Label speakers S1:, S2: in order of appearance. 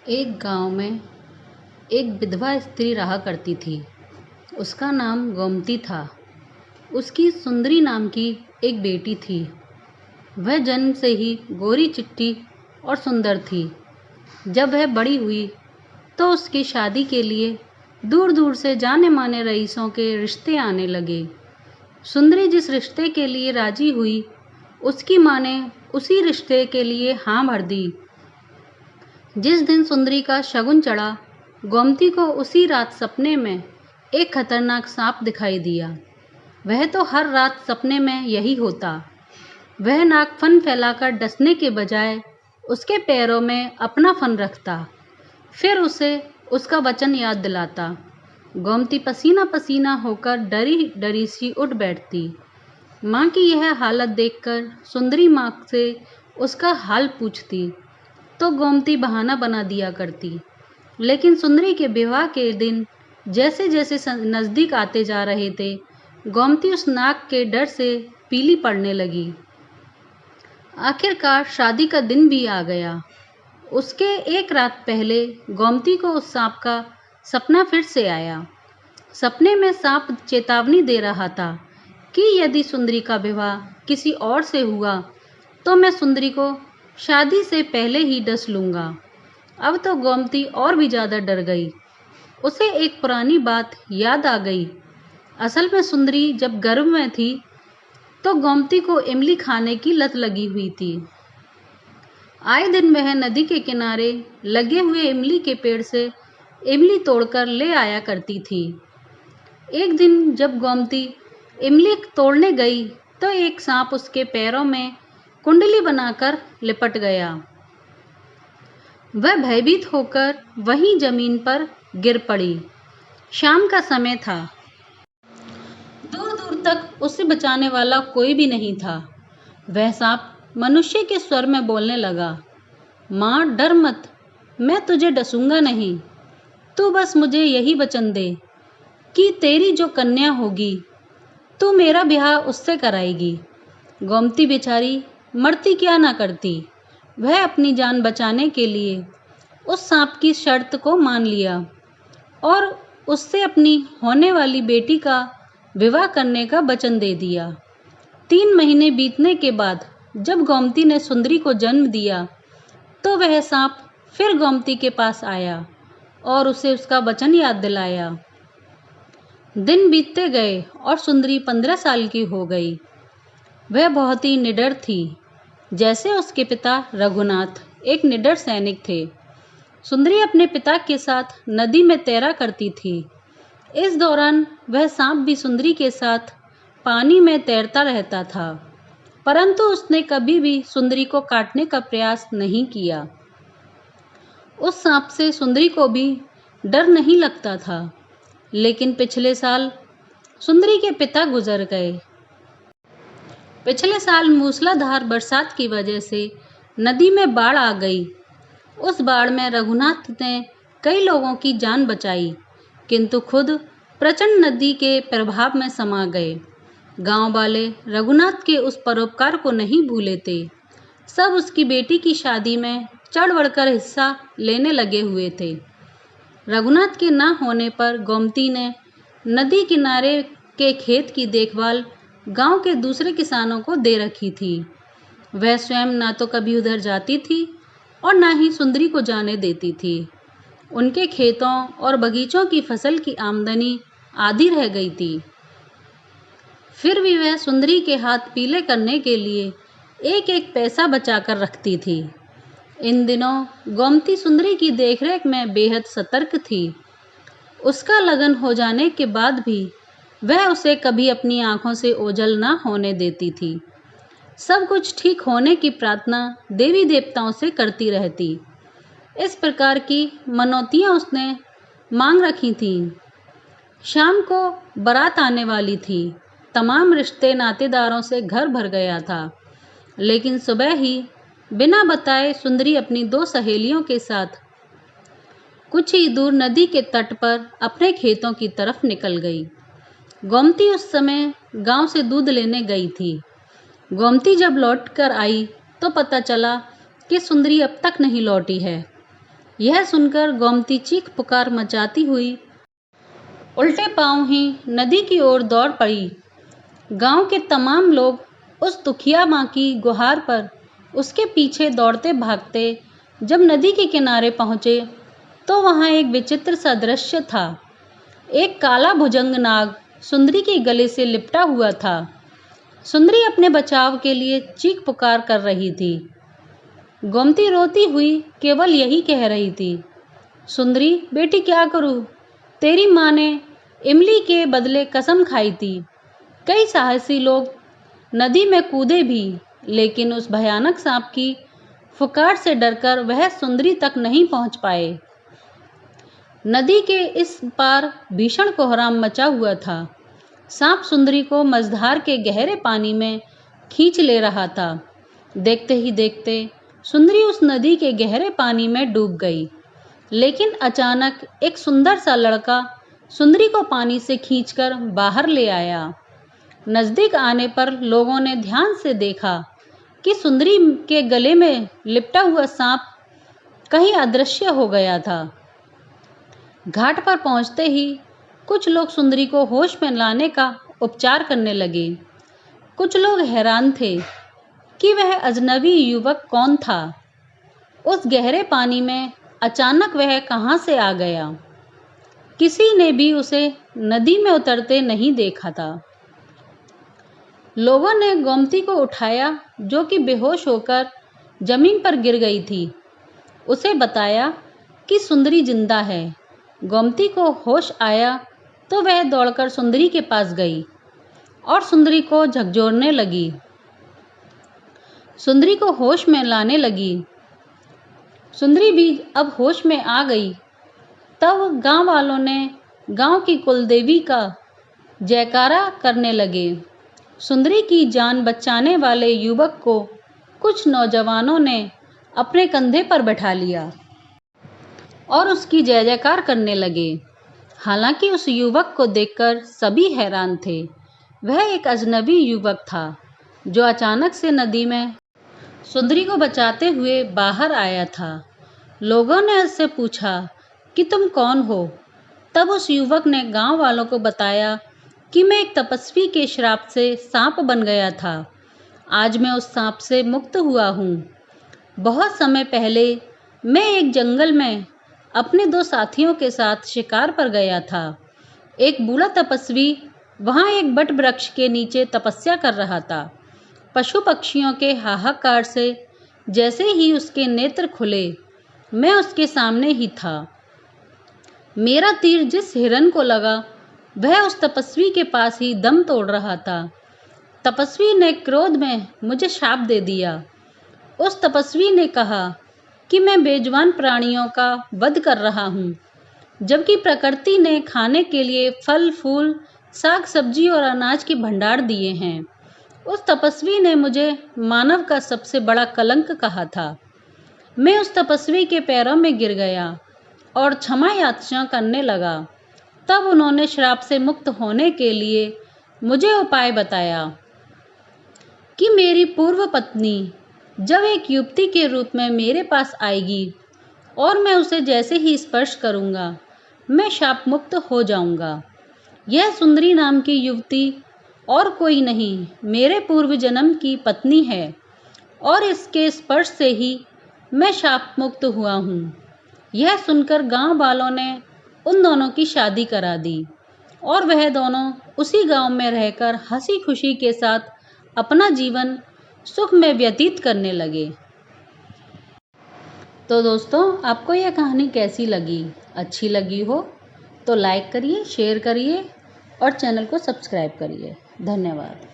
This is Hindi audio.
S1: एक गांव में एक विधवा स्त्री रहा करती थी। उसका नाम गोमती था। उसकी सुंदरी नाम की एक बेटी थी। वह जन्म से ही गोरी चिट्टी और सुंदर थी। जब वह बड़ी हुई तो उसकी शादी के लिए दूर दूर से जाने माने रईसों के रिश्ते आने लगे। सुंदरी जिस रिश्ते के लिए राजी हुई, उसकी माँ ने उसी रिश्ते के लिए हाँ भर दी। जिस दिन सुंदरी का शगुन चढ़ा, गोमती को उसी रात सपने में एक खतरनाक सांप दिखाई दिया। वह तो हर रात सपने में यही होता। वह नाक फन फैलाकर डसने के बजाय उसके पैरों में अपना फन रखता, फिर उसे उसका वचन याद दिलाता। गोमती पसीना पसीना होकर डरी डरी सी उठ बैठती। माँ की यह हालत देखकर सुंदरी माँ से उसका हाल पूछती तो गोमती बहाना बना दिया करती। लेकिन सुंदरी के विवाह के दिन जैसे जैसे नज़दीक आते जा रहे थे, गोमती उस नाक के डर से पीली पड़ने लगी। आखिरकार शादी का दिन भी आ गया। उसके एक रात पहले गोमती को उस सांप का सपना फिर से आया। सपने में सांप चेतावनी दे रहा था कि यदि सुंदरी का विवाह किसी और से हुआ तो मैं सुंदरी को शादी से पहले ही डस लूँगा। अब तो गोमती और भी ज़्यादा डर गई। उसे एक पुरानी बात याद आ गई। असल में सुंदरी जब गर्भ में थी तो गोमती को इमली खाने की लत लगी हुई थी। आए दिन वह नदी के किनारे लगे हुए इमली के पेड़ से इमली तोड़कर ले आया करती थी। एक दिन जब गोमती इमली तोड़ने गई तो एक सांप उसके पैरों में कुंडली बनाकर लिपट गया। वह भयभीत होकर वहीं जमीन पर गिर पड़ी। शाम का समय था। दूर दूर तक उसे बचाने वाला कोई भी नहीं था। वह सांप मनुष्य के स्वर में बोलने लगा, माँ डर मत, मैं तुझे डसूंगा नहीं। तू बस मुझे यही वचन दे कि तेरी जो कन्या होगी तू मेरा ब्याह उससे कराएगी। गोमती बेचारी मरती क्या ना करती। वह अपनी जान बचाने के लिए उस सांप की शर्त को मान लिया और उससे अपनी होने वाली बेटी का विवाह करने का वचन दे दिया। 3 महीने बीतने के बाद जब गोमती ने सुंदरी को जन्म दिया तो वह सांप फिर गोमती के पास आया और उसे उसका वचन याद दिलाया। दिन बीतते गए और सुंदरी 15 साल की हो गई। वह बहुत ही निडर थी, जैसे उसके पिता रघुनाथ एक निडर सैनिक थे। सुंदरी अपने पिता के साथ नदी में तैरा करती थी। इस दौरान वह सांप भी सुंदरी के साथ पानी में तैरता रहता था, परंतु उसने कभी भी सुंदरी को काटने का प्रयास नहीं किया। उस सांप से सुंदरी को भी डर नहीं लगता था। लेकिन पिछले साल सुंदरी के पिता गुजर गए। पिछले साल मूसलाधार बरसात की वजह से नदी में बाढ़ आ गई। उस बाढ़ में रघुनाथ ने कई लोगों की जान बचाई, किंतु खुद प्रचंड नदी के प्रभाव में समा गए। गांव वाले रघुनाथ के उस परोपकार को नहीं भूले थे। सब उसकी बेटी की शादी में चढ़ बढ़कर हिस्सा लेने लगे हुए थे। रघुनाथ के ना होने पर गोमती ने नदी किनारे के खेत की देखभाल गांव के दूसरे किसानों को दे रखी थी। वह स्वयं ना तो कभी उधर जाती थी और ना ही सुंदरी को जाने देती थी। उनके खेतों और बगीचों की फसल की आमदनी आधी रह गई थी। फिर भी वह सुंदरी के हाथ पीले करने के लिए एक एक पैसा बचाकर रखती थी। इन दिनों गोमती सुंदरी की देखरेख में बेहद सतर्क थी। उसका लगन हो जाने के बाद भी वह उसे कभी अपनी आंखों से ओझल ना होने देती थी। सब कुछ ठीक होने की प्रार्थना देवी देवताओं से करती रहती। इस प्रकार की मनौतियाँ उसने मांग रखी थीं। शाम को बारात आने वाली थी। तमाम रिश्ते नातेदारों से घर भर गया था। लेकिन सुबह ही बिना बताए सुंदरी अपनी 2 सहेलियों के साथ कुछ ही दूर नदी के तट पर अपने खेतों की तरफ निकल गई। गोमती उस समय गांव से दूध लेने गई थी। गोमती जब लौट कर आई तो पता चला कि सुंदरी अब तक नहीं लौटी है। यह सुनकर गोमती चीख पुकार मचाती हुई उल्टे पांव ही नदी की ओर दौड़ पड़ी। गांव के तमाम लोग उस दुखिया माँ की गुहार पर उसके पीछे दौड़ते भागते जब नदी के किनारे पहुंचे तो वहां एक विचित्र सा दृश्य था। एक काला भुजंग नाग सुंदरी के गले से लिपटा हुआ था। सुंदरी अपने बचाव के लिए चीख पुकार कर रही थी। गोमती रोती हुई केवल यही कह रही थी, सुंदरी बेटी क्या करूं? तेरी माँ ने इमली के बदले कसम खाई थी। कई साहसी लोग नदी में कूदे भी, लेकिन उस भयानक सांप की फुकार से डरकर वह सुंदरी तक नहीं पहुंच पाए। नदी के इस पार भीषण कोहराम मचा हुआ था। सांप सुंदरी को मझधार के गहरे पानी में खींच ले रहा था। देखते ही देखते सुंदरी उस नदी के गहरे पानी में डूब गई। लेकिन अचानक एक सुंदर सा लड़का सुंदरी को पानी से खींचकर बाहर ले आया। नजदीक आने पर लोगों ने ध्यान से देखा कि सुंदरी के गले में लिपटा हुआ सांप कहीं अदृश्य हो गया था। घाट पर पहुंचते ही कुछ लोग सुंदरी को होश में लाने का उपचार करने लगे। कुछ लोग हैरान थे कि वह अजनबी युवक कौन था। उस गहरे पानी में अचानक वह कहां से आ गया। किसी ने भी उसे नदी में उतरते नहीं देखा था। लोगों ने गोमती को उठाया, जो कि बेहोश होकर जमीन पर गिर गई थी। उसे बताया कि सुंदरी जिंदा है। गोमती को होश आया तो वह दौड़कर सुंदरी के पास गई और सुंदरी को झकझोरने लगी। सुंदरी को होश में लाने लगी। सुंदरी भी अब होश में आ गई। तब गांव वालों ने गांव की कुलदेवी का जयकारा करने लगे। सुंदरी की जान बचाने वाले युवक को कुछ नौजवानों ने अपने कंधे पर बैठा लिया और उसकी जय जयकार करने लगे। हालांकि उस युवक को देखकर सभी हैरान थे। वह एक अजनबी युवक था जो अचानक से नदी में सुंदरी को बचाते हुए बाहर आया था। लोगों ने उससे पूछा कि तुम कौन हो? तब उस युवक ने गांव वालों को बताया कि मैं एक तपस्वी के श्राप से सांप बन गया था। आज मैं उस सांप से मुक्त हुआ हूँ। बहुत समय पहले मैं एक जंगल में अपने 2 साथियों के साथ शिकार पर गया था। एक बूढ़ा तपस्वी वहाँ एक बट वृक्ष के नीचे तपस्या कर रहा था। पशु पक्षियों के हाहाकार से जैसे ही उसके नेत्र खुले, मैं उसके सामने ही था। मेरा तीर जिस हिरन को लगा, वह उस तपस्वी के पास ही दम तोड़ रहा था। तपस्वी ने क्रोध में मुझे शाप दे दिया। उस तपस्वी ने कहा कि मैं बेजुबान प्राणियों का वध कर रहा हूँ, जबकि प्रकृति ने खाने के लिए फल फूल, साग सब्जी और अनाज के भंडार दिए हैं। उस तपस्वी ने मुझे मानव का सबसे बड़ा कलंक कहा था। मैं उस तपस्वी के पैरों में गिर गया और क्षमा याचना करने लगा। तब उन्होंने श्राप से मुक्त होने के लिए मुझे उपाय बताया कि मेरी पूर्व पत्नी जब एक युवती के रूप में मेरे पास आएगी और मैं उसे जैसे ही स्पर्श करूंगा, मैं शाप मुक्त हो जाऊंगा। यह सुंदरी नाम की युवती और कोई नहीं, मेरे पूर्व जन्म की पत्नी है और इसके स्पर्श से ही मैं शाप मुक्त हुआ हूँ। यह सुनकर गांव वालों ने उन दोनों की शादी करा दी और वह दोनों उसी गांव में रहकर हंसी खुशी के साथ अपना जीवन सुख में व्यतीत करने लगे। तो दोस्तों, आपको यह कहानी कैसी लगी? अच्छी लगी हो तो लाइक करिए, शेयर करिए और चैनल को सब्सक्राइब करिए। धन्यवाद।